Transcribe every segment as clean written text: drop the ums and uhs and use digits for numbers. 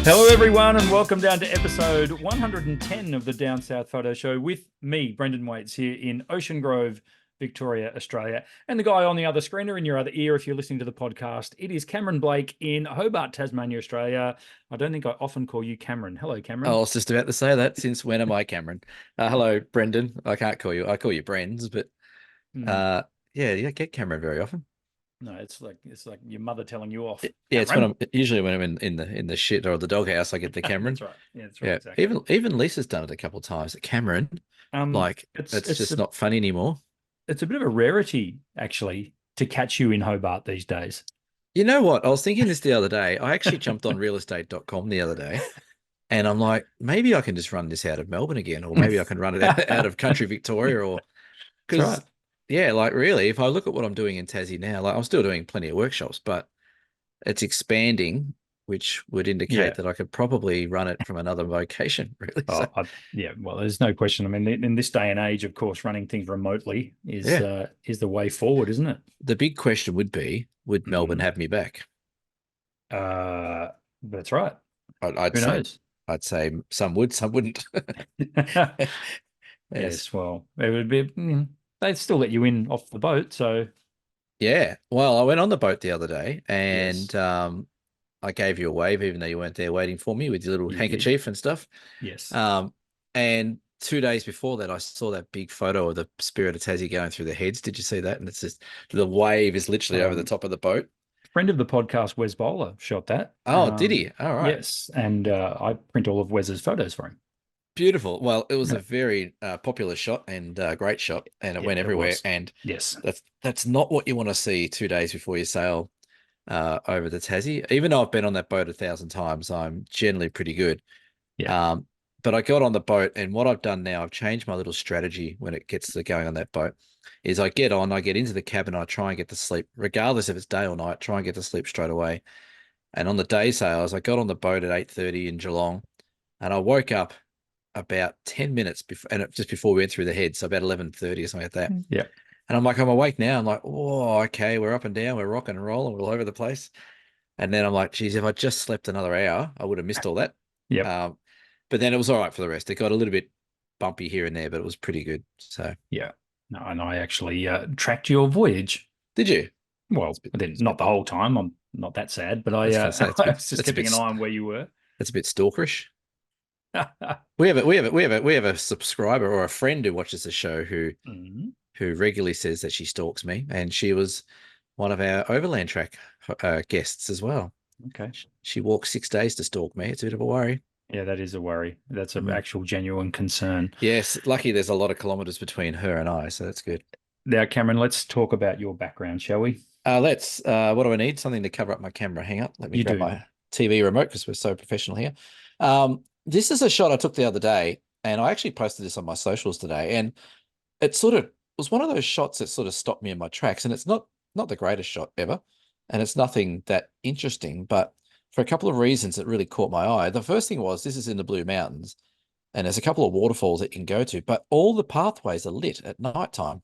Hello, everyone, and welcome down to episode 110 of the Down South Photo Show with me, Brendan Waits, here in Ocean Grove, Victoria, Australia. And the guy on the other screen or in your other ear, if you're listening to the podcast, it is Cameron Blake in Hobart, Tasmania, Australia. I don't think I often call you Cameron. Hello, Cameron. I was just about to say that. Since when am I Cameron? Hello, Brendan. I can't call you. I call you Brens, but Mm, uh, yeah, you don't get Cameron very often. no, it's like your mother telling you off, Yeah, it's when Cameron. I'm usually when I'm in the shit or the doghouse, I get the That's Cameron. right. Yeah, that's right. Yeah, Exactly. even Lisa's done it a couple of times. Cameron, like It's that's it's just a not funny anymore. it's a bit of a rarity actually to catch you in Hobart these days. You know what? I was thinking this the other day. I actually jumped on realestate.com the other day, and I'm like, maybe I can just run this out of Melbourne again, or maybe I can run it out of country Victoria, or That's right. because, yeah, like really, if I look at what I'm doing in Tassie now, like I'm still doing plenty of workshops, but it's expanding, which would indicate Yeah. that I could probably run it from another location, really. So, Yeah. Well, there's no question. I mean, in this day and age, of course, running things remotely yeah, is the way forward, isn't it? the big question would be, would Melbourne Mm. have me back? Uh, that's right. I'd, I'd Who say, knows? I'd say some would, some wouldn't. Yes. Yes. Well, it would be. They'd still let you in off the boat. So Yeah. Well, I went on the boat the other day and yes, I gave you a wave, even though you weren't there waiting for me with your little you did. handkerchief and stuff. Yes. Um, and 2 days before that, I saw that big photo of the Spirit of Tassie going through the heads. Did you see that? And it's just the wave is literally over the Um, top of the boat. Friend of the podcast, Wes Bowler, shot that. Oh, did he? All right. Yes, and I print all of Wes's photos for him. Beautiful. Well, it was a Yeah, very popular shot and great shot, and it yeah, went it everywhere. was. And Yes. that's not what you want to see 2 days before you sail over the Tassie. Even though I've been on that boat 1,000 times, I'm generally pretty good. Yeah. Um, but I got on the boat, and what I've done now, I've changed my little strategy when it gets to going on that boat. Is I get on, I get into the cabin, I try and get to sleep, regardless if it's day or night. Try and get to sleep straight away. And on the day sails, I got on the boat at 8:30 in Geelong, and I woke up about 10 minutes before, and just before we went through the head, so about 11:30 or something like that. Yeah. And I'm like, I'm awake now. I'm like, oh, okay, we're up and down, we're rocking and rolling, we're all over the place. And then I'm like, geez, if I just slept another hour, I would have missed all that. Yep. Um, but then it was all right for the rest. It got a little bit bumpy here and there, but it was pretty good. So, Yeah. No, and I actually tracked your voyage. did you? Well, I didn't, It's a bit, not the whole time. I'm not that sad, but I was going to say I was just it's a keeping an bit, eye on where you were. it's a bit stalkerish. We have a subscriber or a friend who watches the show Mhm. who regularly says that she stalks me, and she was one of our Overland Track guests as well. Okay. She walked 6 days to stalk me. It's a bit of a worry. Yeah, that is a worry. That's an Mm. actual genuine concern. Yes, lucky there's a lot of kilometers between her and I, so that's good. Now, Cameron, let's talk about your background, shall we? Let's. What do I need? Something to cover up my camera. Hang up. Let me You grab do. my TV remote because we're so professional here. This is a shot I took the other day, and I actually posted this on my socials today. And it sort of was one of those shots that sort of stopped me in my tracks. And it's not the greatest shot ever, and it's nothing that interesting, but for a couple of reasons, it really caught my eye. The first thing was this is in the Blue Mountains, and there's a couple of waterfalls that you can go to, but all the pathways are lit at night time,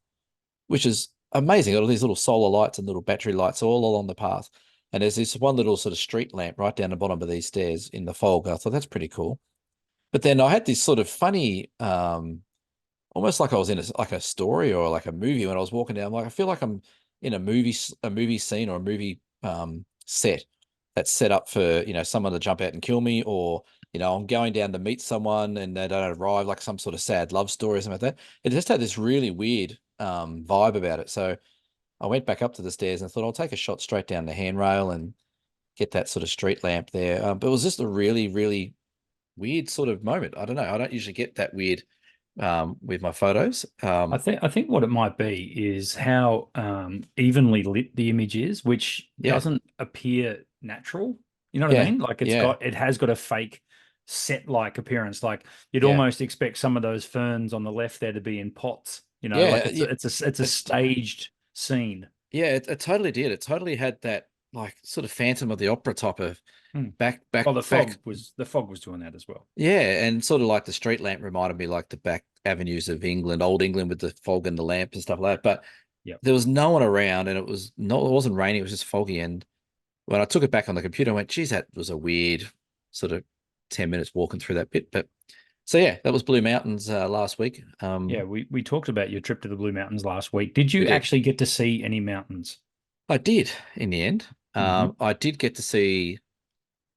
which is amazing. All these little solar lights and little battery lights all along the path. And there's this one little sort of street lamp right down the bottom of these stairs in the fog. I thought that's pretty cool. But then I had this sort of funny, almost like I was in like a story or like a movie when I was walking down. I'm like, I feel like I'm in a movie scene or a movie set that's set up for, someone to jump out and kill me, or, I'm going down to meet someone and they don't arrive, like some sort of sad love story or something like that. It just had this really weird vibe about it. So I went back up to the stairs and thought I'll take a shot straight down the handrail and get that sort of street lamp there. But it was just a really, really weird sort of moment. I don't know. I don't usually get that weird with my photos. I think what it might be is how evenly lit the image is, which Yeah, doesn't appear natural. You know what I yeah, mean? Like yeah, it has got a fake set-like appearance. Like you'd yeah, almost expect some of those ferns on the left there to be in pots. Like yeah, it's yeah. it's a It, staged scene. yeah, it totally did. It totally had that like sort of Phantom of the Opera type of Hmm. back, Well, back, back. the fog was doing that as well. Yeah, and sort of like the street lamp reminded me like the back avenues of England, old England with the fog and the lamp and stuff like that. But Yep. there was no one around, and it wasn't raining, it was just foggy. And when I took it back on the computer, I went, geez, that was a weird sort of 10 minutes walking through that bit. But so yeah, that was Blue Mountains last week. Yeah, we talked about your trip to the Blue Mountains last week. Did We you did. actually get to see any mountains? I did in the end. Hmm. I did get to see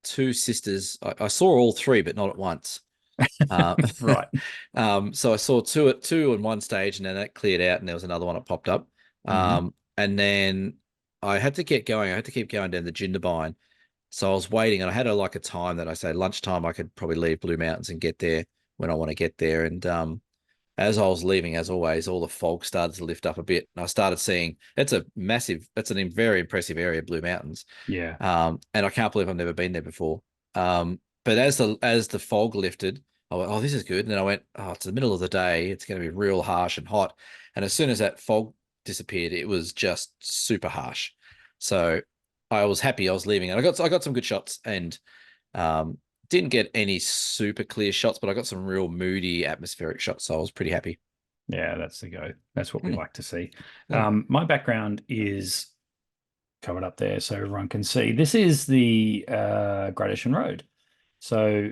two sisters. I saw all three, but not at once. Uh, Right. so I saw two in one stage, and then that cleared out, and there was another one that popped up. Hmm. And then I had to get going. I had to keep going down the Jindabyne. So I was waiting, and I had like a time that I say lunchtime. I could probably leave Blue Mountains and get there when I want to get there. And as I was leaving, as always, all the fog started to lift up a bit, and I started seeing it's a massive, it's a very impressive area, Blue Mountains. Yeah. And I can't believe I've never been there before. But as the fog lifted, I went, oh, this is good. And then I went, oh, it's the middle of the day. It's going to be real harsh and hot. And as soon as that fog disappeared, it was just super harsh. So I was happy I was leaving, and I got some good shots, and didn't get any super clear shots, but I got some real moody atmospheric shots. So I was pretty happy. Yeah, that's the go. That's what we Mm, like to see. yeah. My background is covered up there so everyone can see. This is the Great Ocean Road. So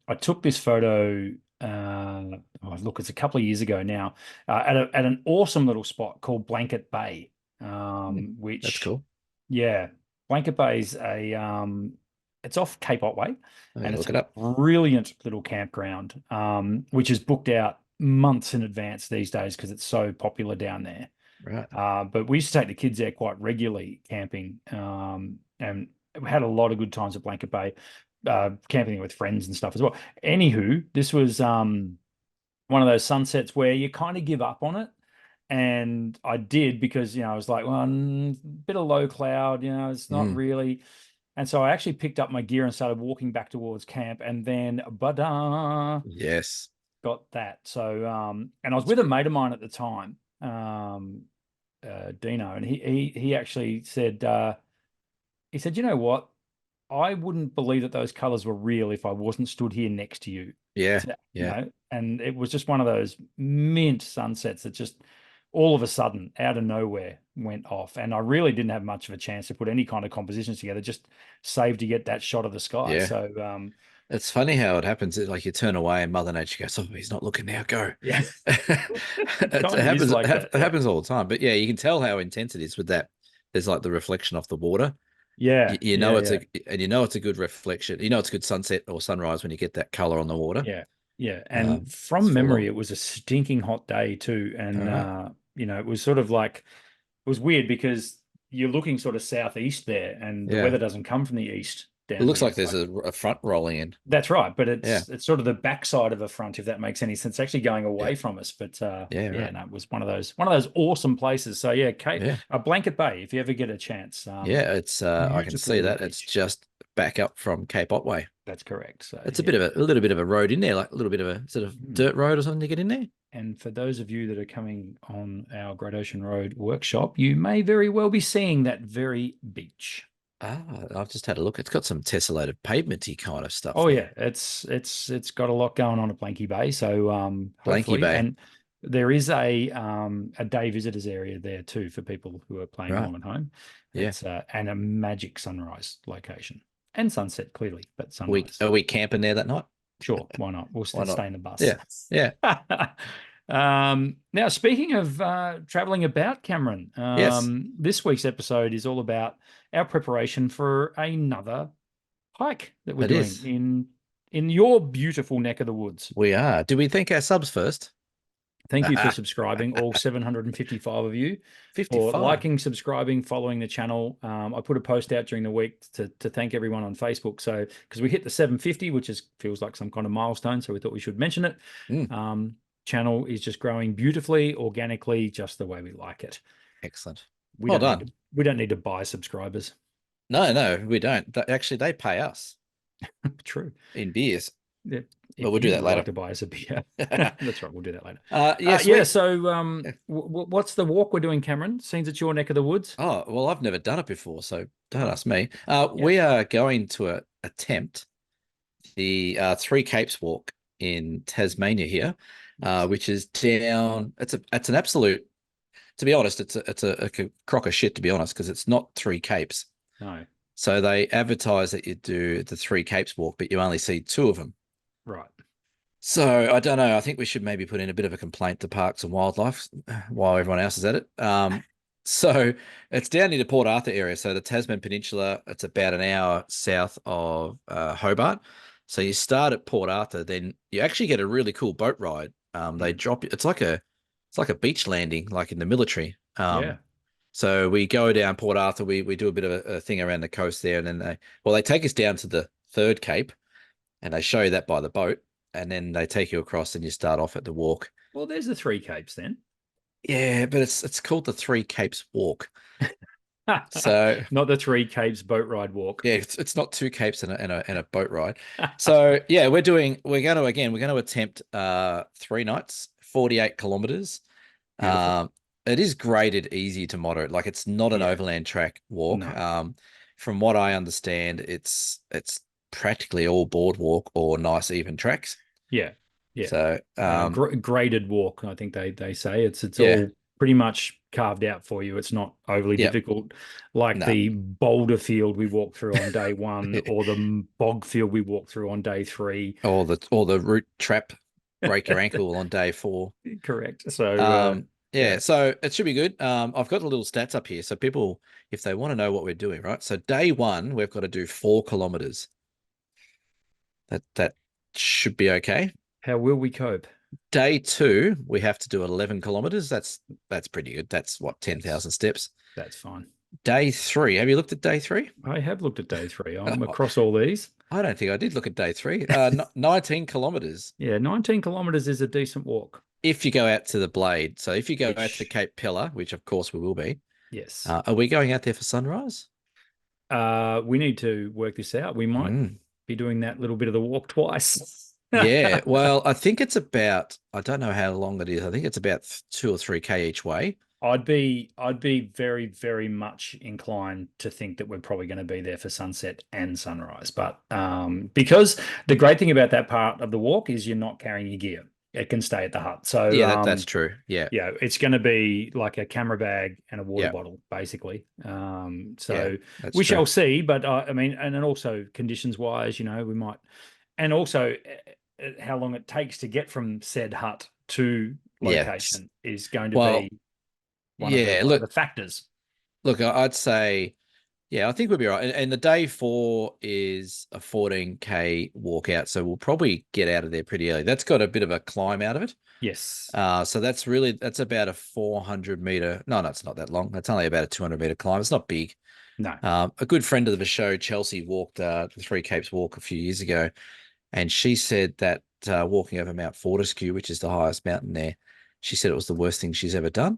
I took this photo. Look, it's a couple of years ago now, at an awesome little spot called Blanket Bay, That's which, cool. yeah, Blanket Bay's it's off Cape Otway, I'm and gonna it's look a it up. brilliant little campground, which is booked out months in advance these days because it's so popular down there. Right. But we used to take the kids there quite regularly camping, and we had a lot of good times at Blanket Bay, camping with friends and stuff as well. Anywho, this was one of those sunsets where you kind of give up on it. And I did because, I was like, well, bit of low cloud, it's not Mm, really. And so I actually picked up my gear and started walking back towards camp. And then, yes. got that. So, and I was That's with a mate of mine at the time, Dino, and he actually said, you know what? I wouldn't believe that those colors were real if I wasn't stood here next to you. yeah. So, Yeah. and it was just one of those mint sunsets that just all of a sudden, out of nowhere, went off. And I really didn't have much of a chance to put any kind of compositions together, just saved to get that shot of the sky. Yeah. So, It's funny how it happens. Like you turn away and Mother Nature goes, "Oh, he's not looking now. Go." yeah, It kind of is happens. like that. It Yeah. happens all the time. But yeah, you can tell how intense it is with that. There's like the reflection off the water. Yeah. You Yeah. know Yeah. it's a good reflection. You know it's a good sunset or sunrise when you get that color on the water. Yeah, yeah. And It's from full memory, on. it was a stinking hot day too. All And right. it was sort of like it was weird because you're looking sort of southeast there, and the Yeah. weather doesn't come from the east It down looks here. like It's there's like a front rolling in. that's right, but Yeah. it's sort of the backside of a front, if that makes any sense. It's actually going Yeah. away from us. But Yeah. yeah, Right. no, it was one of those awesome places. So yeah, Cape Yeah. Blanket Bay, if you ever get a chance. Yeah. It's I can Beautiful see little that. It's beach. just back up from Cape Otway. That's correct. So It's yeah. a little bit of a road in there, like a little bit of a sort of Hmm. dirt road or something to get in there. And for those of you that are coming on our Great Ocean Road workshop, you may very well be seeing that very beach. Ah, I've just had a look. It's got some tessellated pavementy kind of stuff Oh there. yeah, it's got a lot going on at Blanky Bay. So Blanky hopefully, Bay. and there is a day visitors area there too for people who are playing Right. along at home. Yeah. It's and a magic sunrise location and sunset clearly, but sunrise. Are we camping there that night? Sure, why not? We'll Why not? stay in the bus. Yeah. Yeah. Now, speaking of traveling about, Cameron, Yes, this week's episode is all about our preparation for another hike that we're it doing is. in your beautiful neck of the woods. We are. Do we thank our subs first? Thank you for subscribing, all 755 of you, for 55. liking, subscribing, following the channel. I put a post out during the week to thank everyone on Facebook. So because we hit the 750, which feels like some kind of milestone, so we thought we should mention it. Mm, Channel is just growing beautifully, organically, just the way we like it. excellent. We Well don't need done. we don't need to buy subscribers. No, we don't. Actually, they pay us True. in beers. Yeah, But if we'll do you that would like later. to buy us a beer, that's right. We'll do that later. Yes, Yeah. we. So, Yeah. what's the walk we're doing, Cameron? Seems it's your neck of the woods. Oh, well, I've never done it before, so don't Oh, ask me. yeah. We are going to attempt the Three Capes walk in Tasmania here, Yes. which is down. It's an absolute. To be honest, it's a crock of shit. To be honest, because it's not Three Capes. No. So they advertise that you do the Three Capes walk, but you only see two of them. Right. So I don't know. I think we should maybe put in a bit of a complaint to Parks and Wildlife while everyone else is at it. So it's down near the Port Arthur area. So the Tasman Peninsula, it's about an hour south of Hobart. So you start at Port Arthur, then you actually get a really cool boat ride. They drop you. It's like a beach landing, like in the military. Yeah. So we go down Port Arthur. We do a bit of a thing around the coast there, and then they take us down to the third Cape, and they show you that by the boat, and then they take you across, and you start off at the walk. Well, there's the Three Capes then. Yeah, but it's called the Three Capes Walk. So Not the Three Capes boat ride walk. yeah, it's not two capes and a boat ride. So yeah, we're going to attempt 3 nights, 48 kilometers. Beautiful. It is graded easy to moderate. Like it's not an Yeah. overland track walk. No. From what I understand, it's practically all boardwalk or nice even tracks. Yeah. Yeah. So Graded walk, I think they say it's yeah, all pretty much carved out for you. It's not overly yeah, difficult like no. the boulder field we walked through on day one or the bog field we walked through on day three. Or the root trap, break your ankle on day 4. Correct. So Yeah, so it should be good. I've got the little stats up here. So people, if they want to know what we're doing, right? So day 1, we've got to do 4 kilometers. That should be okay. how will we cope? Day 2, we have to do 11 kilometers. That's pretty good. That's what, 10,000 steps. That's fine. Day 3. Have you looked at day 3? I have looked at day 3. I'm across all these. I don't think I did look at day 3. 19 kilometers. Yeah, 19 kilometers is a decent walk. If you go out to the Blade. So if you go out to the Which, Cape Pillar, which of course we will be, yes. are we going out there for sunrise? We need to work this out. We might be doing that little bit of the walk twice. Yeah, well, I think it's about, I don't know how long it is. I think it's about 2 or 3K each way. I'd be very, very much inclined to think that we're probably going to be there for sunset and sunrise. But because the great thing about that part of the walk is you're not carrying your gear. It can stay at the hut. So Yeah, that's true. Yeah. yeah, it's going to be like a camera bag and a water Yeah. bottle, basically. Yeah, So that's we true. shall see. But I mean, and then also conditions wise, we might, and also how long it takes to get from said hut to location is going to Well, be one of the factors. Look, I'd say, yeah, I think we'll be right. And the day 4 is a 14K walkout. So we'll probably get out of there pretty early. That's got a bit of a climb out of it. Yes. So that's about a 400 meter. No, it's not that long. That's only about a 200 meter climb. It's not big. No. A good friend of the show, Chelsea, walked the Three Capes walk a few years ago. And she said that walking over Mount Fortescue, which is the highest mountain there, she said it was the worst thing she's ever done.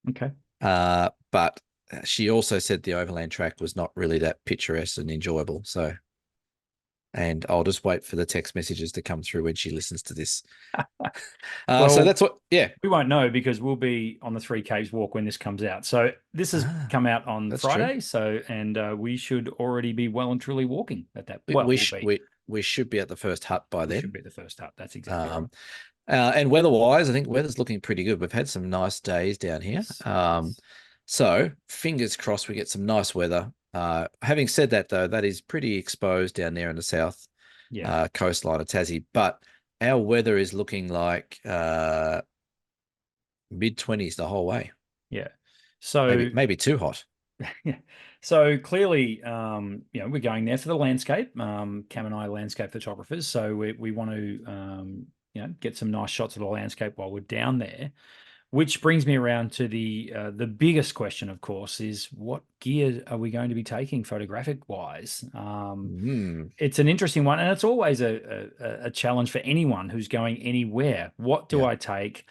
Okay. But she also said the overland track was not really that picturesque and enjoyable. So, and I'll just wait for the text messages to come through when she listens to this. So that's what, yeah. We won't know because we'll be on the Three Capes walk when this comes out. So this has come out on Friday. True. So, and we should already be well and truly walking at that. We should be at the first hut by then. We should be at the first hut. That's exactly right. And weather-wise, I think weather's looking pretty good. We've had some nice days down here. So fingers crossed we get some nice weather. Having said that, though, that is pretty exposed down there in the south coastline of Tassie. But our weather is looking like mid-20s the whole way. Yeah. So maybe too hot. Yeah. So clearly, we're going there for the landscape. Cam and I are landscape photographers, so we want to, get some nice shots of the landscape while we're down there. Which brings me around to the biggest question, of course, is what gear are we going to be taking photographic wise? It's an interesting one, and it's always a challenge for anyone who's going anywhere. What do I take?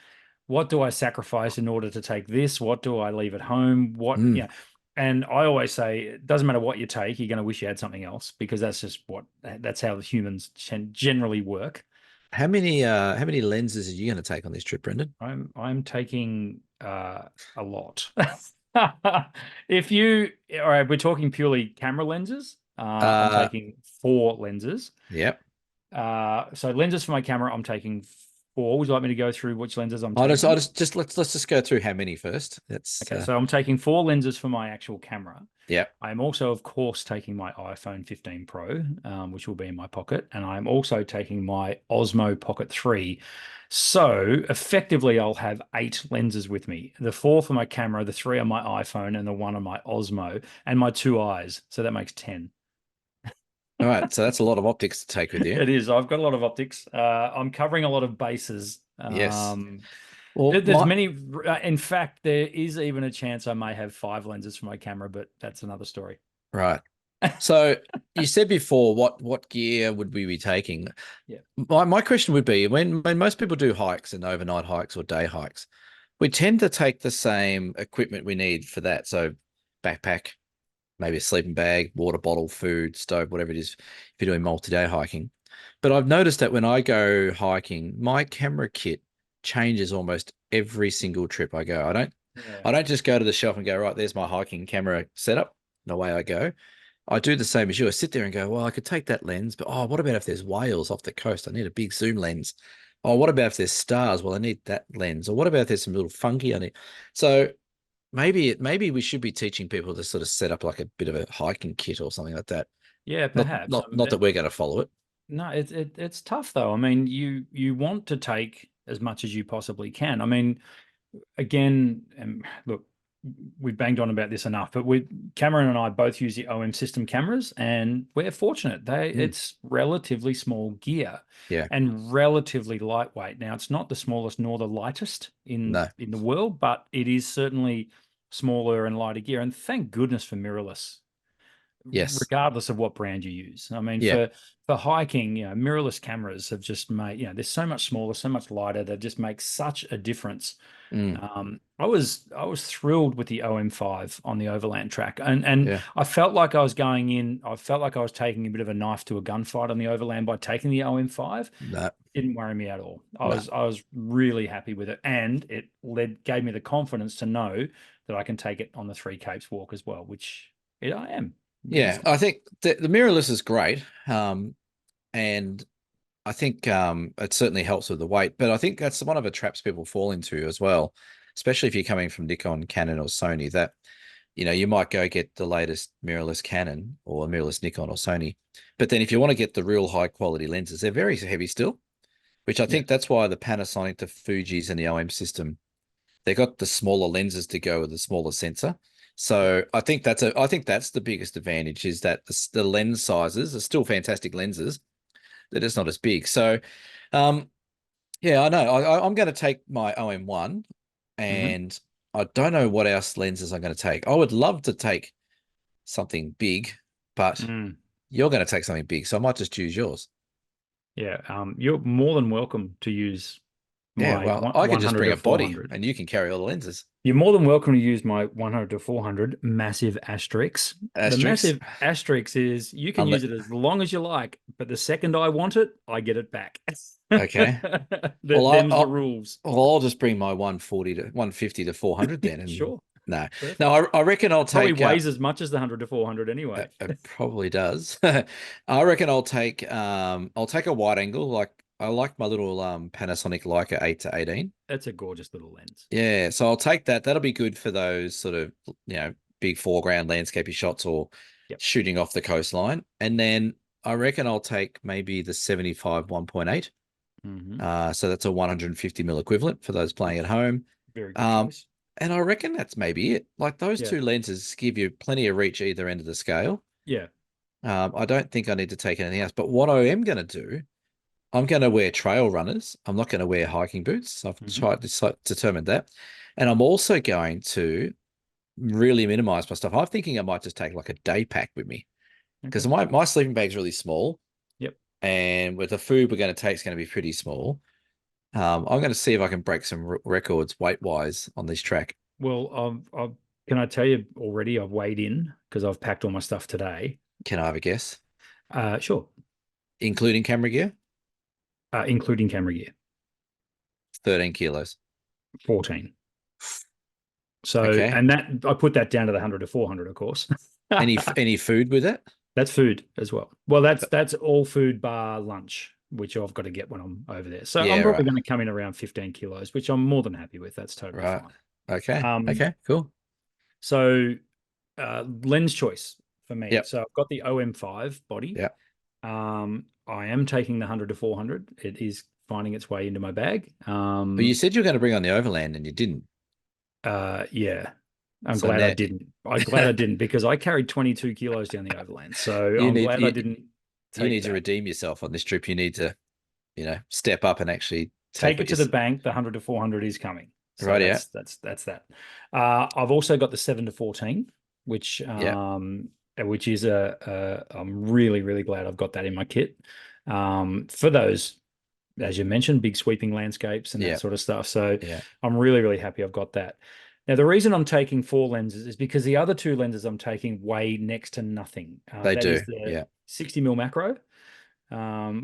What do I sacrifice in order to take this? What do I leave at home? And I always say, it doesn't matter what you take, you're going to wish you had something else because that's how the humans generally work. How many lenses are you going to take on this trip, Brendan? I'm taking a lot. All right, we're talking purely camera lenses. I'm taking 4 lenses. Yep. So lenses for my camera, I'm taking 4. Would you like me to go through which lenses I'm I taking? just let's just go through how many first. That's Okay, so I'm taking 4 lenses for my actual camera. yeah. I'm also, of course, taking my iPhone 15 Pro, which will be in my pocket, and I'm also taking my Osmo Pocket 3. So effectively, I'll have 8 lenses with me. The 4 for my camera, the 3 on my iPhone, and the 1 on my Osmo, and my 2 eyes. So that makes 10. All right, so that's a lot of optics to take with you. It is. I've got a lot of optics. I'm covering a lot of bases. Yes. Well, There's my many. In fact, there is even a chance I may have 5 lenses for my camera, but that's another story. right. So you said before, what gear would we be taking? Yeah. My question would be when most people do hikes and overnight hikes or day hikes, we tend to take the same equipment we need for that. So backpack, maybe a sleeping bag, water bottle, food, stove, whatever it is, if you're doing multi-day hiking. But I've noticed that when I go hiking, my camera kit changes almost every single trip I go. Yeah. I don't just go to the shelf and go, right, there's my hiking camera setup. And away I go. I do the same as you. I sit there and go, well, I could take that lens, but oh, what about if there's whales off the coast? I need a big zoom lens. Oh, what about if there's stars? Well, I need that lens. Or what about if there's some little fungi I need? So maybe we should be teaching people to sort of set up like a bit of a hiking kit or something like that. Yeah, Not perhaps. not not that we're going to follow it. No, it's tough though. I mean, you want to take as much as you possibly can. I mean, again, look, we've banged on about this enough, but we Cameron and I both use the OM system cameras, and we're fortunate. Mm, It's relatively small gear yeah. and relatively lightweight. Now, it's not the smallest nor the lightest No. in the world, but it is certainly smaller and lighter gear. And thank goodness for mirrorless, Yes. regardless of what brand you use. I mean, Yeah. for hiking, mirrorless cameras have just made, they're so much smaller, so much lighter. They just make such a difference. Mm, I was thrilled with the OM5 on the overland track, and yeah. I felt like I was going in. I felt like I was taking a bit of a knife to a gunfight on the overland by taking the OM5. No. Didn't worry me at all. No. I was really happy with it, and it gave me the confidence to know that I can take it on the Three Capes walk as well, which I am. Yeah. It's I think the mirrorless is great. And I think it certainly helps with the weight, but I think that's one of the traps people fall into as well, especially if you're coming from Nikon, Canon, or Sony, that you might go get the latest mirrorless Canon or a mirrorless Nikon or Sony. But then if you want to get the real high quality lenses, they're very heavy still, which I Yeah. think that's why the Panasonic, the Fujis, and the OM system, they got the smaller lenses to go with the smaller sensor. Yeah. So I think that's the biggest advantage is that the lens sizes are still fantastic lenses. They're just not as big. So um, yeah, I know. I'm going to take my OM1 Hmm. and I don't know what else lenses I'm going to take. I would love to take something big, but Mm. you're going to take something big. So I might just choose yours. Yeah. You're more than welcome to use Yeah, my well, I could just 100 bring to a body 400. and you can carry all the lenses. You're more than welcome to use my 100 to 400 massive asterisk. The Asterix. massive asterisk is you can Unless, use it as long as you like, but the second I want it, I get it back. okay. Well, Them's the rules. I'll just bring my 140 to 150 to 400 then. And Sure. no, no, Perfect. I reckon I'll Probably take, weighs as much as the 100 to 400 anyway. it probably does. I reckon I'll take a wide angle. Like I like my little Panasonic Leica 8 to 18. That's a gorgeous little lens. Yeah, so I'll take that. That'll be good for those sort of, big foreground landscapey shots or Yep. shooting off the coastline. And then I reckon I'll take maybe the 75 1.8. Hmm. So that's a 150 mil equivalent for those playing at home. Very good Um, choice. and I reckon that's maybe it. Like those Yeah. two lenses give you plenty of reach either end of the scale. Yeah. I don't think I need to take anything else. But what I am going to do, I'm going to wear trail runners. I'm not going to wear hiking boots. I've Hmm. determined that. And I'm also going to really minimize my stuff. I'm thinking I might just take like a day pack with me because Okay. my sleeping bag's really small. Yep. And with the food we're going to take is going to be pretty small. I'm going to see if I can break some records weight wise on this track. Well, can I tell you already? I've weighed in because I've packed all my stuff today. Can I have a guess? Sure. Including camera gear? Including camera gear, 13 kilos. 14. So, Okay. and that I put that down to the 100 to 400, of course. Any food with it? That's food as well. Well, that's all food bar lunch. which I've got to get when I'm over there. So I'm Yeah, probably right. going to come in around 15 kilos, which I'm more than happy with. That's totally Right. fine. Okay. Um, Okay, cool. so lens choice for me. Yep. So I've got the OM5 body. Yep. I am taking the 100 to 400. It is finding its way into my bag. But you said you were going to bring on the overland and you didn't. Yeah. I'm So glad I now didn't. I'm glad I didn't because I carried 22 kilos down the overland. So you I'm need glad I you, didn't you take need to that. redeem yourself on this trip. You need to, step up and actually take Take what it you to the bank. The 100 to 400 is coming. So right. Yeah. that's that. I've also got the 7 to 14, Yeah. which is I'm really, really glad I've got that in my kit. For those, as you mentioned, big sweeping landscapes and that Yeah. sort of stuff. So Yeah. I'm really, really happy I've got that. Now, the reason I'm taking 4 lenses is because the other 2 lenses I'm taking weigh next to nothing. They That do. is the Yeah. 60 mil macro,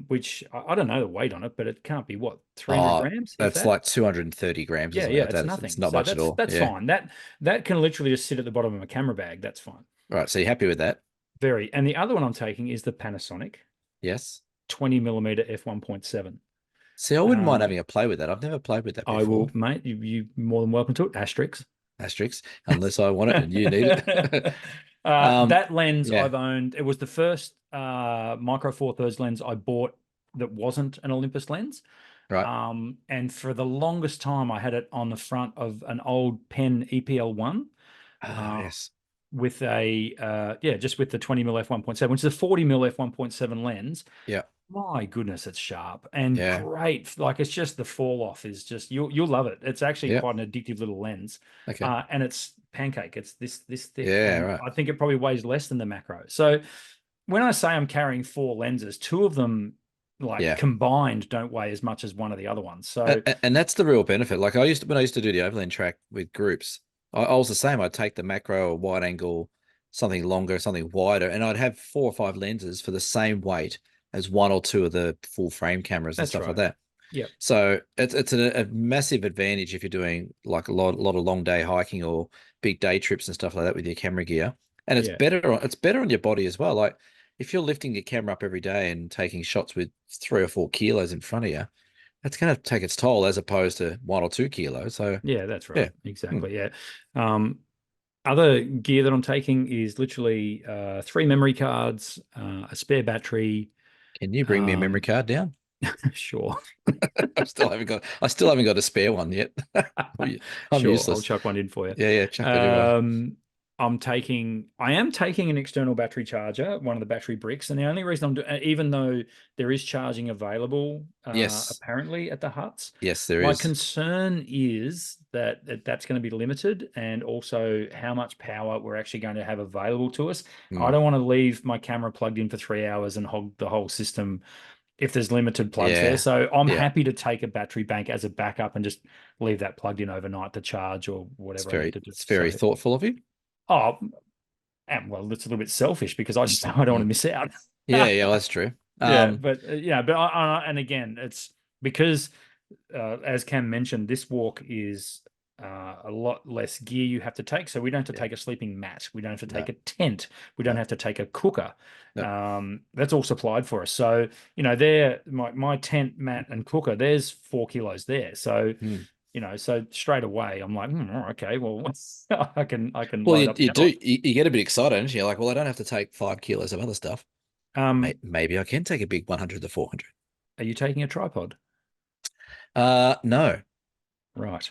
which I don't know the weight on it, but it can't be what, 300 Oh, grams, if that's that? like 230 grams or Yeah, something yeah, like it's that. It's nothing. not So much at that's all. that's Yeah. fine. That can literally just sit at the bottom of a camera bag. That's fine. Right. So you're happy with that? Very. And the other one I'm taking is the Panasonic Yes. 20 millimeter f1.7. See, I wouldn't mind having a play with that. I've never played with that I will, before. mate. You more than welcome to it. Asterix. Asterisk, unless I want it and you need it. That lens Yeah. I've owned. It was the first Micro Four Thirds lens I bought that wasn't an Olympus lens. Right. And for the longest time, I had it on the front of an old Pen EPL1 Oh, uh, yes. with just with the 20 mil f1.7, which is a 40 mil f1.7 lens. Yeah. My goodness, it's sharp and Yeah. great. Like it's just the fall off is just you'll love it. It's actually Yeah. quite an addictive little lens, Okay. and it's pancake. It's this thick, Yeah. and Right. I think it probably weighs less than the macro. So when I say I'm carrying 4 lenses, 2 of them like Yeah. combined don't weigh as much as one of the other ones. So And that's the real benefit. Like when I used to do the overland track with groups, I was the same. I'd take the macro or wide angle, something longer, something wider, and I'd have 4 or 5 lenses for the same weight as one or two of the full frame cameras and that's stuff like right. that. Yep. So it's a massive advantage if you're doing like a lot of long day hiking or big day trips and stuff like that with your camera gear. And Yeah. it's better on your body as well. Like if you're lifting your camera up every day and taking shots with 3 or 4 kilos in front of you, that's going to take its toll as opposed to 1 or 2 kilos. So Yeah, that's right. yeah. Hmm. Exactly. Yeah. Um, Other gear that I'm taking is literally 3 memory cards, a spare battery. Can you bring me a memory Um, card down? sure. I still haven't got a spare one yet. I'm Sure, I'll useless. chuck one in for you. Yeah, yeah, chuck that in. Right. I am taking an external battery charger, one of the battery bricks, and the only reason I'm doing, even though there is charging available, Yes. apparently at the huts, Yes, there my is. concern is that's going to be limited, and also how much power we're actually going to have available to us. I Hmm. don't want to leave my camera plugged in for 3 hours and hog the whole system if there's limited plugs there. Yeah. So I'm Yeah. happy to take a battery bank as a backup and just leave that plugged in overnight to charge or whatever I need to do. It's very So, thoughtful of you. oh, and well, it's a little bit selfish because I don't want to Mm. miss out. Yeah, yeah, well, that's true. Yeah, but and again, it's because as Cam mentioned, this walk is a lot less gear you have to take. So we don't have to Yeah. take a sleeping mat. We don't have to No, take a tent. We don't no, have to take a cooker. no. That's all supplied for us. So, there, my tent, mat, and cooker, there's 4 kilos there. So, Hmm. so straight away, I'm like, okay, well, I can Well, load you up you the do other you get a bit excited, and you're like, well, I don't have to take 5 kilos of other stuff. one. Maybe I can take a big 100 to 400. Are you taking a tripod? No. Right.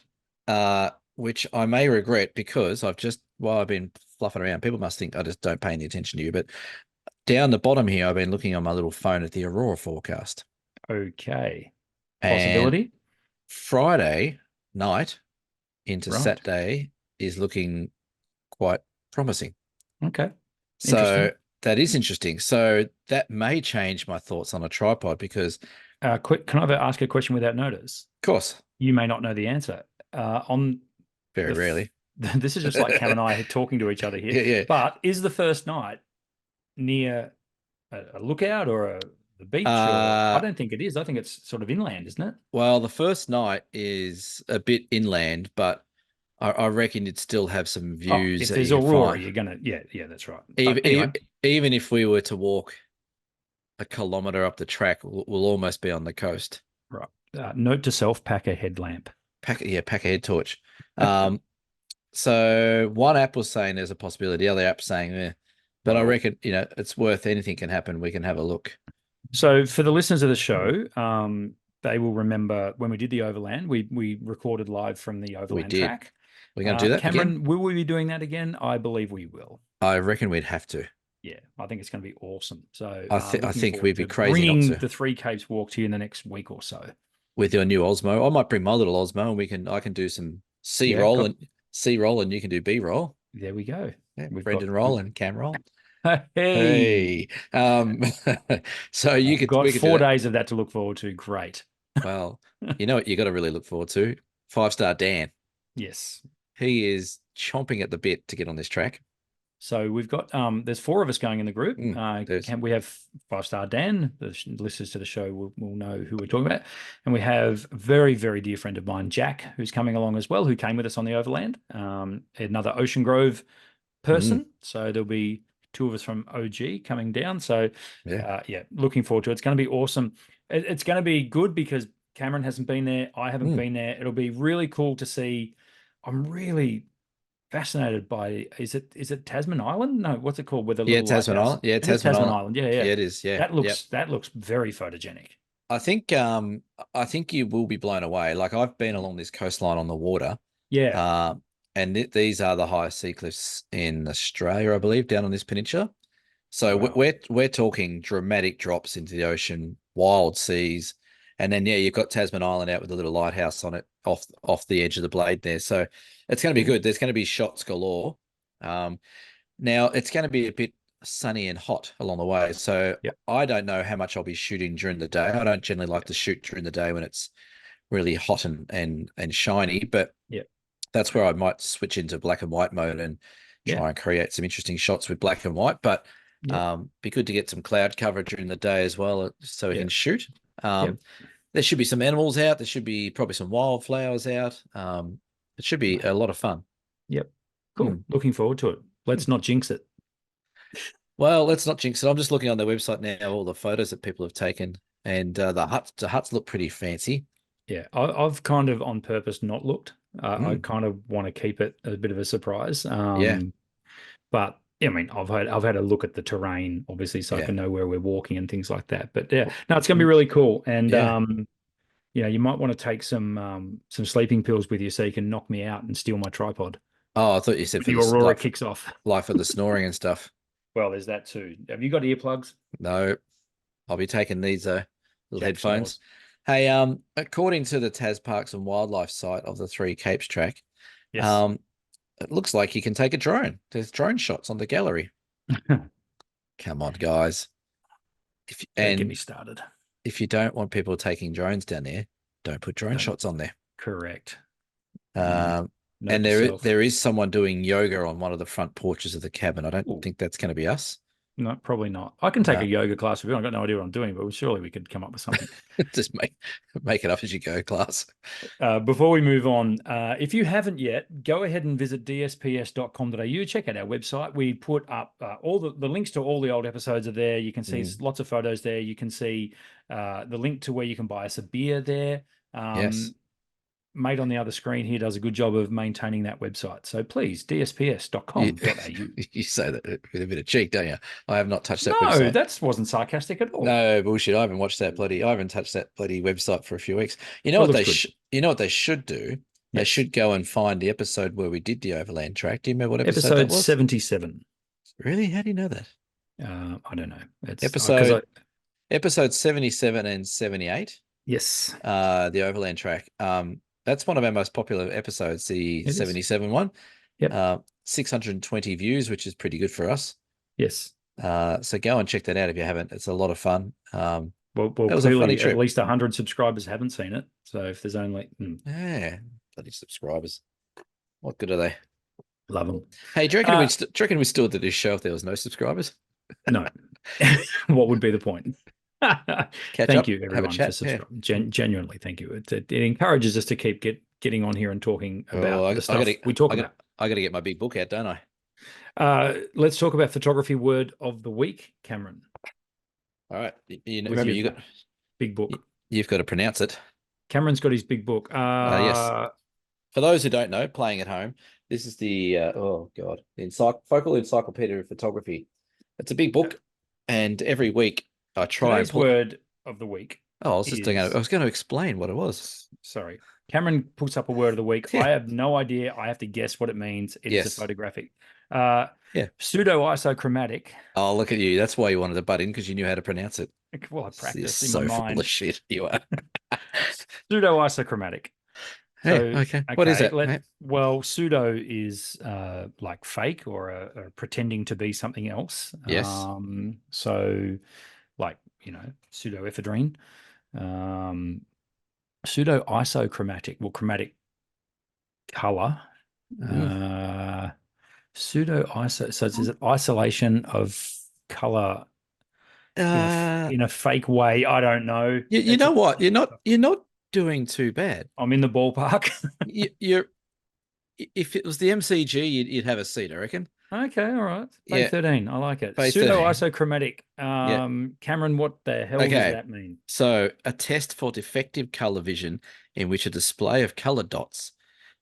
Which I may regret because while I've been fluffing around, people must think I just don't pay any attention to you. But down the bottom here, I've been looking on my little phone at the Aurora forecast. Okay. And Possibility. Friday night into Right. Saturday is looking quite promising. Okay. So Interesting. that is interesting. So that may change my thoughts on a tripod because, of Quick, can I ask a question without notice? course, You may not know the answer. On very the, rarely. this is just like Cam and I talking to each other here. Yeah, yeah. But is the first night near a lookout or the beach? Or I Uh, don't think it is. I think it's sort of inland, isn't it? well, the first night is a bit inland, but I reckon you'd still have some Oh, views if that there's you could Aurora, find. you're gonna, yeah, that's right. But Even, anyway, even if we were to walk a kilometer up the track, we'll almost be on the coast. Right. Note to self: pack a headlamp. Pack a head torch. Um, so one app was saying there's a possibility, the other app saying, but I Well, reckon, it's worth anything can happen. We can have a look. so for the listeners of the show, they will remember when we did the overland, we recorded live from the We overland did. track. We're going to do that again. Cameron, will we be doing that again? I believe we will. I reckon we'd have to. Yeah, I think it's going to be awesome. So I looking think forward we'd be to crazy not bringing to. the Three Capes walk to you in the next week or so. With your new Osmo, I might bring my little Osmo, and I can do some Yeah, C roll, and you can do B roll. there we go. Yeah, We've got Brendan roll and Cam roll. hey, Hey, so got we could do 4 days that. of that to look forward to. Great. Well, you know what you got to really look forward to? 5-star Dan. Yes. He is chomping at the bit to get on this track. So we've got there's 4 of us going in the group. There's We have 5-star Dan. The listeners to the show will know who we're talking about, and we have a very very dear friend of mine, Jack, who's coming along as well, who came with us on the overland. Another Ocean Grove person. So there'll be 2 of us from OG coming down. So yeah. yeah, looking forward to it. It's going to be awesome. It's going to be good because Cameron hasn't been there. I haven't been there. It'll be really cool to see. I'm really fascinated by is it Tasman Island? No, what's it called? With the Yeah, little Tasman lighthouse. Island. Yeah, Is it Tasman Tasman Island. Island? Yeah, yeah. Yeah, it is. Yeah. Yep. That looks very photogenic. I think you will be blown away. Like I've been along this coastline on the water. Yeah. Uh, and these are the highest sea cliffs in Australia, I believe, down on this peninsula. So Wow. we're talking dramatic drops into the ocean, wild seas, and then yeah, you've got Tasman Island out with a little lighthouse on it off the edge of the blade there. So it's going to be Cool. good. There's going to be shots galore. Now it's going to be a bit sunny and hot along the way. So Yep. I don't know how much I'll be shooting during the day. I don't generally like to shoot during the day when it's really hot and shiny, but Yep. that's where I might switch into black and white mode and Yeah. try and create some interesting shots with black and white. But Yep. be good to get some cloud cover during the day as well, so we can Yep. shoot. Yep. There should be some animals out. There should be probably some wildflowers out. It should be a lot of fun. Yep. Cool. Hmm. Looking forward to it. Let's not jinx it. Well, let's not jinx it. I'm just looking on their website now, all the photos that people have taken, and the huts look pretty fancy. Yeah, I've kind of on purpose not looked. I Mm. kind of want to keep it a bit of a surprise. Yeah, But I mean, I've had a look at the terrain, obviously, so I yeah, can know where we're walking and things like that. But yeah, no, it's going to be really cool. And yeah. you might want to take some sleeping pills with you so you can knock me out and steal my tripod Oh, I thought you said when for the this aurora kicks off. life of the snoring and stuff. Well, there's that too. Have you got earplugs? No, I'll be taking these little Jack headphones. snores. Hey, according to the Tas Parks and Wildlife site of the Three Capes track, Yes. um, it looks like you can take a drone. There's drone shots on the gallery. Come on, guys. Don't get me started. If you don't want people taking drones down there, don't put drone Don't. shots on there. Correct. Um, Note and to self. there is someone doing yoga on one of the front porches of the cabin. I don't Ooh. think that's going to be us. No, probably not. I can take No. a yoga class with you. I've got no idea what I'm doing, but surely we could come up with something. Just make it up as you go, class. Before we move on, if you haven't yet, go ahead and visit dsps.com.au. Check out our website. We put up all the links to all the old episodes are there. You can see lots of photos there. You can see the link to where you can buy us a beer there. Yes. Mate on the other screen here does a good job of maintaining that website. So please, dsps.com.au. You say that with a bit of cheek, don't you? I have not touched that No, website. that wasn't sarcastic at all. No bullshit. I haven't touched that bloody website for a few weeks. You know Well, what you know what they should do? They Yes. should go and find the episode where we did the overland track. Do you remember what episode that Episode was? 77. Really? How do you know that? I don't know. It's Episode 77 and 78. Yes. The overland track. That's one of our most popular episodes, the 77 one. Yep. 620 views, which is pretty good for us. Yes. So go and check that out if you haven't. It's a lot of fun. Well, that was a funny clearly trip. at least 100 subscribers haven't seen it. So if there's only yeah, bloody subscribers, what good are they? Love them. Hey, do you reckon we still did this show if there was no subscribers? No. What would be the point? Thank you, everyone, for subscribing. Yeah. Genuinely, thank you. It encourages us to keep getting on here and talking about the stuff we talk about. I got to get my big book out, don't I? Let's talk about photography word of the week, Cameron. All right. with Remember, your big book. you've got to pronounce it. Cameron's got his big book. Yes. For those who don't know, playing at home, this is the oh god, the Focal Encyclopedia of Photography. It's a big book, and every week I try and Today's pull. word of the week Oh, I is, was going to explain what it was. sorry, Cameron puts up a word of the week. Yeah. I have no idea. I have to guess what it means. It is a Yes. photographic. Yeah. Pseudo isochromatic. Oh, look at you. That's why you wanted to butt in, because you knew how to pronounce it. Well, I You're practiced in my so full of mind. shit. You are. Pseudo isochromatic. Hey, So, okay. What is okay, that? Hey, well, pseudo is like fake or pretending to be something else. yes. So like, pseudoephedrine. Um, pseudo isochromatic, well, chromatic color. Mm. Pseudo iso, so it's isolation of color Uh, in a fake way. I don't know. you It's know a, what? You're not doing too bad. I'm in the ballpark. You're if it was the MCG, you'd have a seat, I reckon. Okay, all right. Phase Yeah, 13. I like it. phase Pseudo 13. isochromatic. Yeah. Cameron, what the hell does Okay. that mean? So a test for defective color vision in which a display of color dots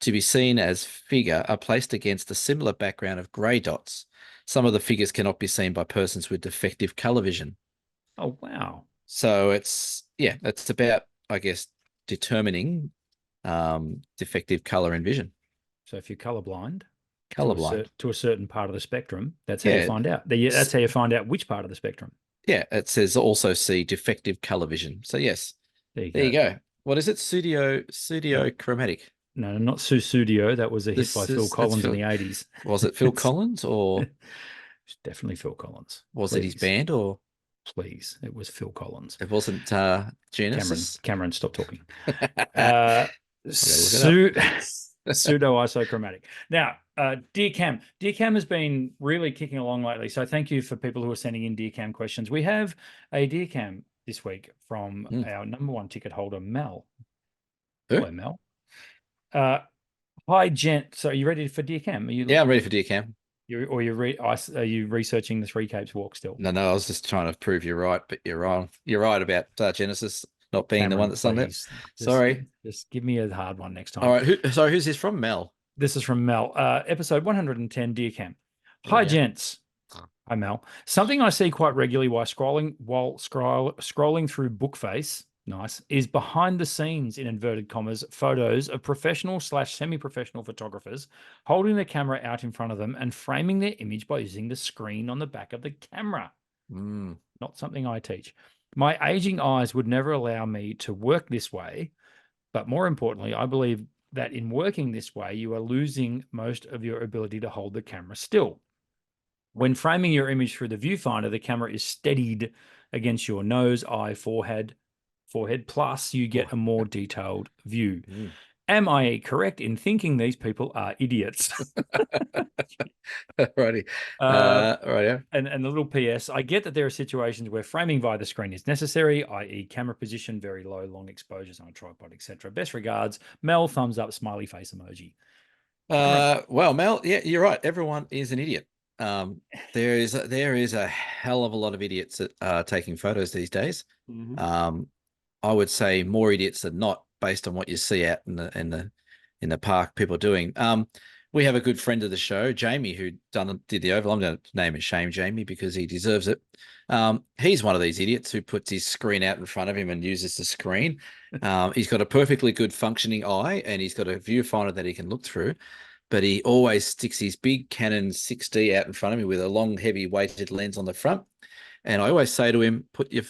to be seen as figure are placed against a similar background of gray dots. Some of the figures cannot be seen by persons with defective color vision. Oh, wow. So it's about, I guess, determining defective color in vision. So if you're colorblind Colorblind. to a certain part of the spectrum, that's how you Yeah. find out. That's how you find out which part of the spectrum. Yeah, it says also see defective color vision. So yes, There you there you go. go. What is it? No, Pseudochromatic. no, not Susudio. That was a hit by This Phil is it's Collins in Phil. the 80s. Was it Phil Collins, or It's definitely Phil Collins. was it his Please, band, or please. It was Phil Collins. it wasn't Genesis? Cameron, stop talking. I gotta look it up. Pseudo isochromatic. Now, Dear Cam has been really kicking along lately. So thank you for people who are sending in Dear Cam questions. We have a Dear Cam this week from our number one ticket holder, Mel. Who? Hello, Mel. Hi, gent. So are you ready for Dear Cam? Yeah, I'm ready for Dear Cam. Are you researching the Three Capes walk still? No, I was just trying to prove you're right, but you're wrong. You're right about Genesis not being the one that's on it. Sorry. Just give me a hard one next time. All right. Who's this from? Mel. This is from Mel. Episode 110, Dear Cam. Oh, Hi, yeah. gents. Hi, Mel. Something I see quite regularly while scrolling through Bookface, nice, is behind the scenes, in inverted commas, photos of professional/semi-professional photographers holding the camera out in front of them and framing their image by using the screen on the back of the camera. Not something I teach. My aging eyes would never allow me to work this way, but more importantly, I believe that in working this way, you are losing most of your ability to hold the camera still. When framing your image through the viewfinder, the camera is steadied against your nose, eye, forehead, plus you get a more detailed view. Am I correct in thinking these people are idiots? Righty. Right. And the little PS, I get that there are situations where framing via the screen is necessary, i.e. camera position, very low, long exposures on a tripod, etc. Best regards, Mel, thumbs up, smiley face emoji. Well, Mel, yeah, you're right. Everyone is an idiot. There is a hell of a lot of idiots that are taking photos these days. I would say more idiots than not, based on what you see out in the park, people doing. We have a good friend of the show, Jamie, who did the oval. I'm going to name and shame Jamie because he deserves it. He's one of these idiots who puts his screen out in front of him and uses the screen. He's got a perfectly good functioning eye, and he's got a viewfinder that he can look through, but he always sticks his big Canon 6D out in front of me with a long, heavy weighted lens on the front. And I always say to him, put your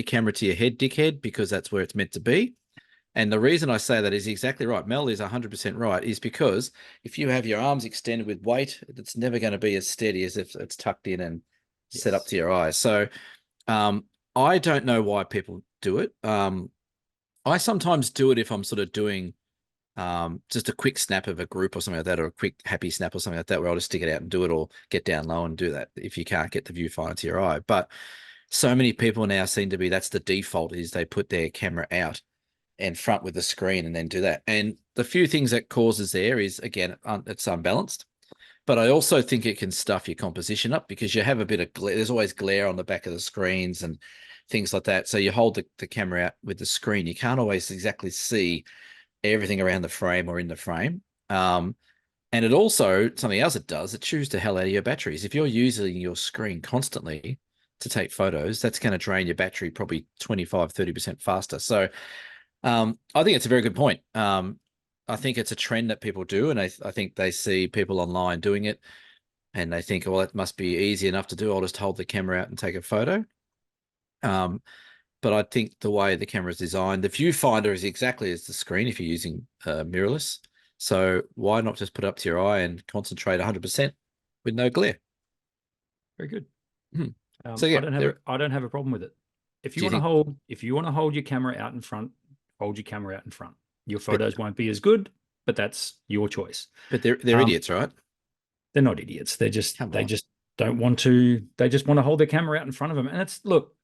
camera to your head, dickhead, because that's where it's meant to be. And the reason I say that is exactly right. Mel is 100% right, is because if you have your arms extended with weight, it's never going to be as steady as if it's tucked in and set up to your eyes. So I don't know why people do it. I sometimes do it if I'm sort of doing just a quick snap of a group or something like that, or a quick happy snap or something like that, where I'll just stick it out and do it, or get down low and do that if you can't get the viewfinder to your eye. But so many people now seem to be, that's the default, is they put their camera out and front with the screen and then do that. And the few things that causes there is, again, it's unbalanced. But I also think it can stuff your composition up because you have a bit of glare. There's always glare on the back of the screens, and things like that. So you hold the camera out with the screen. You can't always exactly see everything around the frame or in the frame. And it also, something else it does, it chews the hell out of your batteries. If you're using your screen constantly to take photos, that's going to drain your battery probably 25, 30% faster. So I think it's a very good point. I think it's a trend that people do, and I think they see people online doing it, and they think, well, it must be easy enough to do. I'll just hold the camera out and take a photo. But I think the way the camera is designed, the viewfinder is exactly as the screen if you're using mirrorless. So why not just put it up to your eye and concentrate 100% with no glare? Very good. So yeah, I don't have a problem with it. If you Do you want to hold your camera out in front, hold your camera out in front. Your photos won't be as good, but that's your choice. But they're idiots, right? They're not idiots. They just don't want to. They just want to hold their camera out in front of them. And it's look,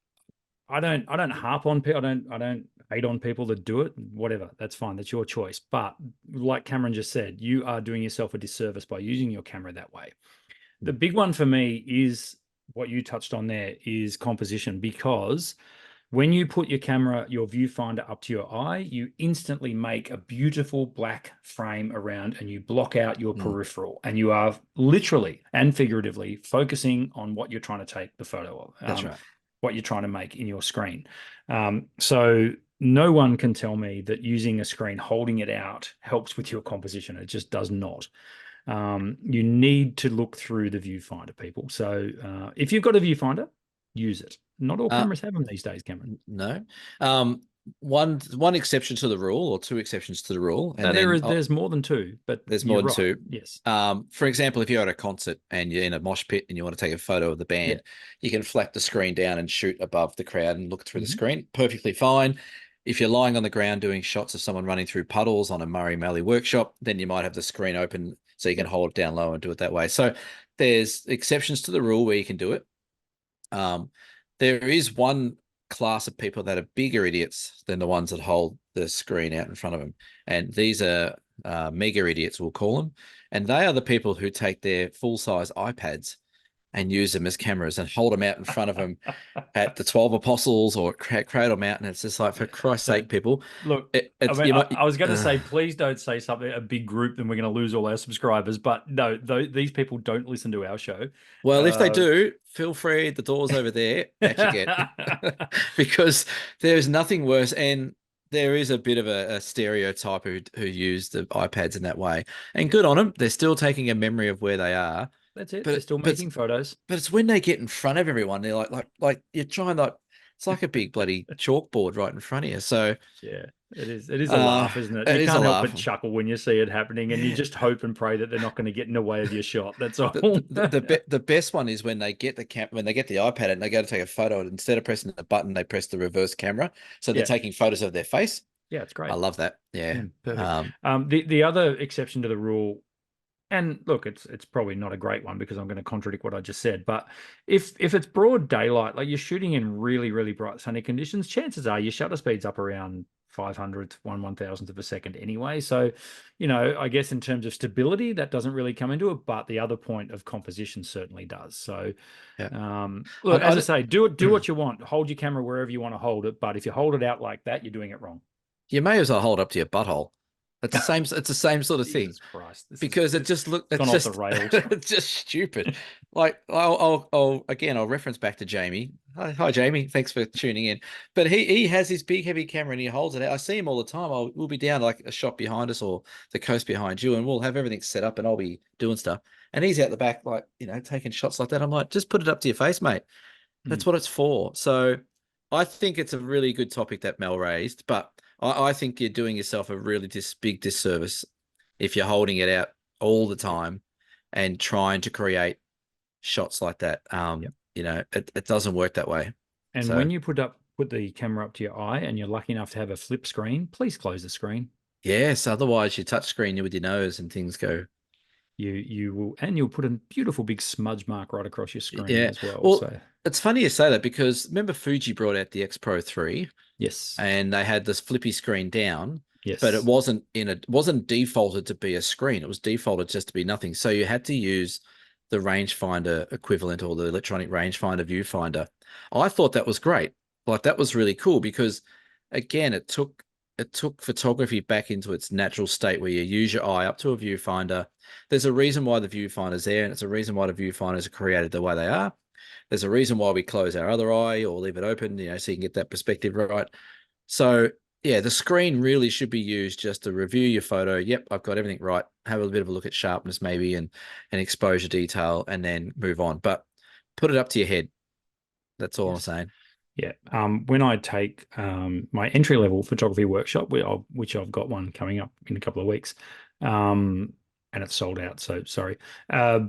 I don't harp on people. I don't hate on people that do it. Whatever, that's fine. That's your choice. But like Cameron just said, you are doing yourself a disservice by using your camera that way. The big one for me is what you touched on there is composition, because when you put your camera, your viewfinder up to your eye, you instantly make a beautiful black frame around and you block out your peripheral, and you are literally and figuratively focusing on what you're trying to take the photo of. That's right. What you're trying to make in your screen. So no one can tell me that using a screen, holding it out, helps with your composition. It just does not. You need to look through the viewfinder, people. So if you've got a viewfinder, use it. Not all cameras have them these days, Cameron. No. One exception to the rule, or two exceptions to the rule. And there's more than two, but there's more than two. Yes. For example, if you're at a concert and you're in a mosh pit and you want to take a photo of the band, you can flat the screen down and shoot above the crowd and look through the screen. Perfectly fine. If you're lying on the ground doing shots of someone running through puddles on a Murray Mallee workshop, then you might have the screen open so you can hold it down low and do it that way. So there's exceptions to the rule where you can do it. There is one class of people that are bigger idiots than the ones that hold the screen out in front of them. And these are mega idiots, we'll call them. And they are the people who take their full-size iPads and use them as cameras and hold them out in front of them at the 12 Apostles or Cradle Mountain. It's just like, for Christ's sake, people. Look, I was going to say, please don't say something, a big group, then we're going to lose all our subscribers. But no, these people don't listen to our show. Well, if they do, feel free. The door's over there at your get. Because there's nothing worse. And there is a bit of a stereotype who use the iPads in that way. And good on them. They're still taking a memory of where they are. That's it. They're still making photos. But it's when they get in front of everyone, they're like you're trying it's like a big bloody chalkboard right in front of you. So yeah, it is a laugh, isn't it? You can't help but chuckle when you see it happening, and you just hope and pray that they're not going to get in the way of your shot. That's all. The best one is when they get the iPad and they go to take a photo, and instead of pressing the button, they press the reverse camera. So they're taking photos of their face. Yeah, it's great. I love that. Yeah. Perfect. The other exception to the rule, and look, it's probably not a great one because I'm going to contradict what I just said, but if it's broad daylight, like you're shooting in really, really bright sunny conditions, chances are your shutter speed's up around 500th, 1/1000th of a second anyway. So, I guess in terms of stability, that doesn't really come into it, but the other point of composition certainly does. So, look, as I say, do what you want. Hold your camera wherever you want to hold it, but if you hold it out like that, you're doing it wrong. You may as well hold up to your butthole. It's the same sort of thing. Jesus Christ. Because it just look it's just off the rails. It's just stupid. Like I'll reference back to Jamie. Hi Jamie, thanks for tuning in. But he has his big heavy camera and he holds it out. I see him all the time. We'll be down like a shop behind us or the coast behind you, and we'll have everything set up and I'll be doing stuff. And he's out the back, like, taking shots like that. I'm like, just put it up to your face, mate. That's what it's for. So I think it's a really good topic that Mel raised, but I think you're doing yourself a really big disservice if you're holding it out all the time and trying to create shots like that. It doesn't work that way. And when you put the camera up to your eye and you're lucky enough to have a flip screen, please close the screen. Yes, otherwise you touch screen with your nose and things go. You'll put a beautiful big smudge mark right across your screen as well. Well, so it's funny you say that because remember Fuji brought out the X Pro 3? Yes. And they had this flippy screen down. Yes. But it wasn't defaulted to be a screen. It was defaulted just to be nothing. So you had to use the rangefinder equivalent or the electronic rangefinder viewfinder. I thought that was great like that was really cool because again, it took photography back into its natural state where you use your eye up to a viewfinder. There's a reason why the viewfinder's there, and it's a reason why the viewfinders are created the way they are. There's a reason why we close our other eye or leave it open, so you can get that perspective right. So yeah, the screen really should be used just to review your photo. Yep, I've got everything right. Have a bit of a look at sharpness maybe and exposure detail, and then move on. But put it up to your head. That's all I'm Yes. saying. Yeah. When I take my entry level photography workshop, which I've got one coming up in a couple of weeks, and it's sold out. So sorry. Uh,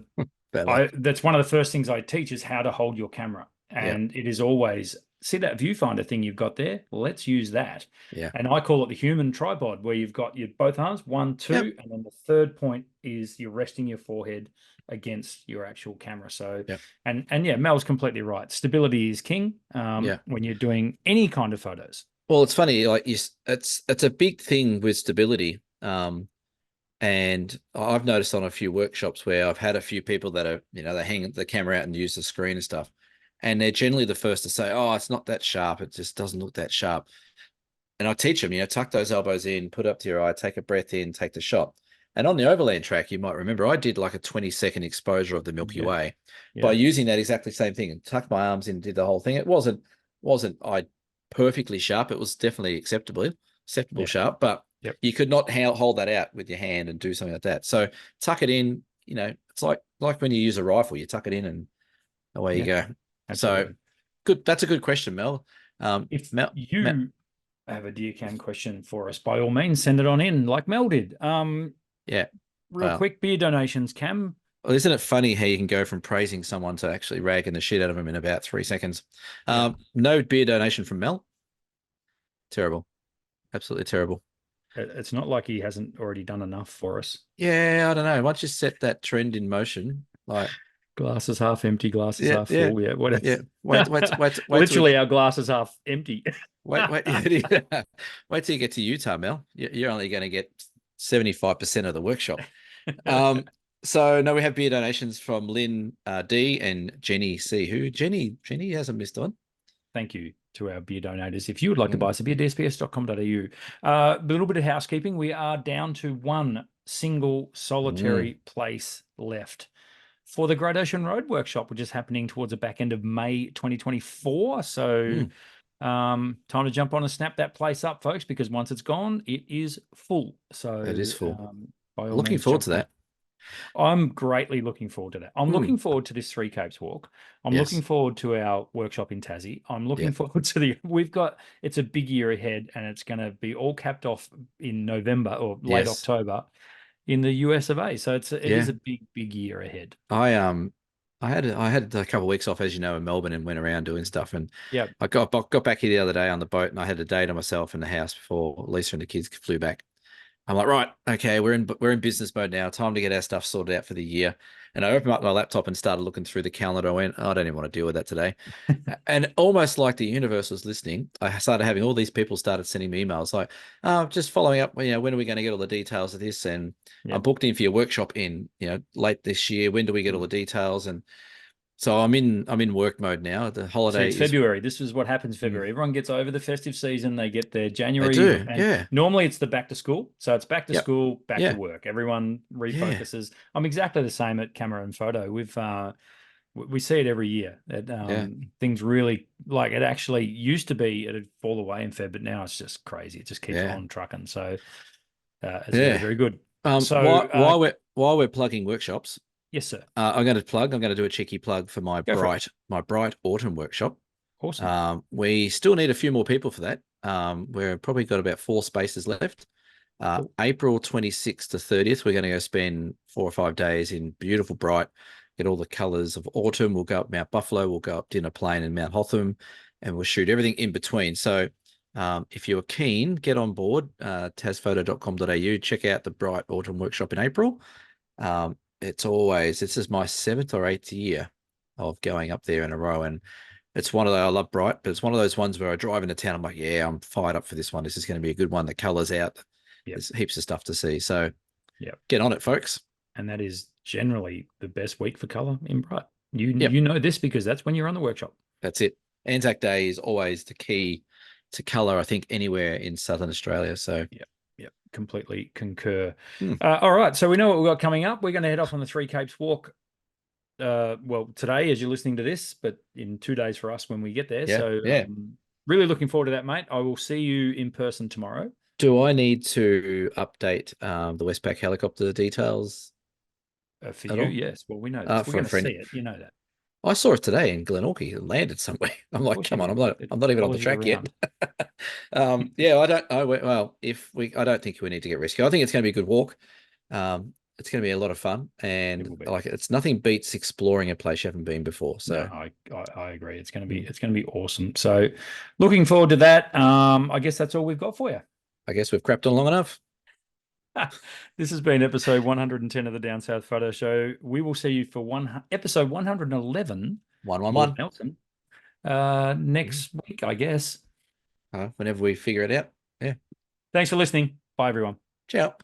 Bad luck. that's one of the first things I teach is how to hold your camera. Yeah, And it is always, see that viewfinder thing you've got there? Let's use that. yeah, And I call it the human tripod, where you've got your both arms, one, yep, two, and then the third point is you're resting your forehead against your actual camera. So, yep, and yeah, Mel's completely right. Stability is king yeah. when you're doing any kind of photos. Well, it's funny, like it's a big thing with stability. And I've noticed on a few workshops where I've had a few people that are, they hang the camera out and use the screen and stuff. And they're generally the first to say, oh, it's not that sharp. It just doesn't look that sharp. And I teach them, tuck those elbows in, put it up to your eye, take a breath in, take the shot. And on the overland track, you might remember I did like a 20-second exposure of the Milky Yeah. Way by Yeah. using that exactly same thing and tucked my arms in, did the whole thing. It wasn't I perfectly sharp. It was definitely acceptable Yeah. sharp, but Yep. you could not hold that out with your hand and do something like that. So tuck it in, it's like when you use a rifle, you tuck it in and away you Yeah. go. So Absolutely. good. That's a good question, Mel. If Mel, you have a dear cam question for us, by all means, send it on in like Mel did. yeah. Real Well, quick, beer donations, Cam. isn't it funny how you can go from praising someone to actually ragging the shit out of them in about 3 seconds? Yeah, No beer donation from Mel. Terrible. Absolutely terrible. it's not like he hasn't already done enough for us. Yeah, I don't know. Once you set that trend in motion, like, Glass is half empty, glass is yeah, half yeah, full. Yeah, what? yeah. Wait till Literally, our glass is half empty. wait, wait, wait till you get to Utah, Mel. You're only going to get 75% of the workshop. So no, we have beer donations from Lynn D and Jenny C. Who Jenny hasn't missed on. Thank you to our beer donators. If you would like to buy Mm. us a beer, dsps.com.au. A little bit of housekeeping. We are down to one single Mm. solitary place left for the Great Ocean Road workshop, which is happening towards the back end of May 2024. So Mm. time to jump on and snap that place up, folks, because once it's gone, it is full. So It is full. by all Looking means, forward to jump on. that. I'm greatly looking forward to that. I'm Mm. looking forward to this Three Capes walk. I'm looking Yes. forward to our workshop in Tassie. I'm looking Yeah. forward to it's a big year ahead, and it's going to be all capped off in November or late Yes. October in the US of A. So it is Yeah. a big year ahead. I had a couple of weeks off, as you know, in Melbourne, and went around doing stuff. And Yeah. I got back here the other day on the boat, and I had a day to myself in the house before Lisa and the kids flew back. I'm like, right, okay, we're in business mode now. Time to get our stuff sorted out for the year. And I opened up my laptop and started looking through the calendar. I went, I don't even want to deal with that today. And almost like the universe was listening, I started having all these people started sending me emails like, just following up, when are we going to get all the details of this? And Yeah. I'm booked in for your workshop in, late this year. When do we get all the details? And so I'm in work mode now. The See, holiday it's is February. This is what happens mm, February. Everyone gets over the festive season. They get their they January, do. and Yeah. normally it's the back to school. So it's back to Yep. school, back to Yeah. work. Everyone Yeah. refocuses. I'm exactly the same at camera and photo. We see it every year that Yeah. things really, like, it actually used to be it'd fall away in Feb, but now it's just crazy. It just keeps Yeah. on trucking. So it's very, Yeah. very good. While So while we're plugging workshops, yes, sir. I'm going to do a cheeky plug for my Go for it. bright autumn workshop. Awesome. We still need a few more people for that. We're probably got about 4 spaces left. Cool. April 26th to 30th, we're going to go spend 4 or 5 days in beautiful bright, get all the colors of autumn. We'll go up Mount Buffalo, we'll go up Dinner Plain and Mount Hotham, and we'll shoot everything in between. So if you're keen, get on board, tasphoto.com.au, check out the Bright Autumn Workshop in April. This is my 7th or 8th year of going up there in a row. And it's one of those, I love Bright, but it's one of those ones where I drive into town. I'm like, yeah, I'm fired up for this one. This is going to be a good one. The colors out. Yep. There's heaps of stuff to see. So Yep. get on it, folks. And that is generally the best week for color in Bright. Yep. You know this because that's when you're on the workshop. That's it. Anzac Day is always the key to colour, I think, anywhere in Southern Australia. So Yep, completely concur. Hmm. All right, so we know what we've got coming up. We're going to head off on the Three Capes walk. Well, today, as you're listening to this, but in 2 days for us when we get there. yeah, So, yeah. really looking forward to that, mate. I will see you in person tomorrow. Do I need to update the Westpac helicopter details For at you, all? yes. Well, we know this. We're For going a to see friend. it. You know that. I saw it today in Glenorchy. It landed somewhere. I'm Of like, course you come on, did. It I'm not even on the follows you track yet. around. Yeah, I don't. Well, I don't think we need to get risky. I think it's going to be a good walk. It's going to be a lot of fun, It and will be. like it's nothing beats exploring a place you haven't been before. No, So I agree. It's going to be awesome. So, looking forward to that. I guess that's all we've got for you. I guess we've crapped on long enough. This has been episode 110 of the Down South Photo Show. We will see you for episode 111. 111. Nelson. Next week, I guess. Whenever we figure it out. Yeah. Thanks for listening. Bye, everyone. Ciao.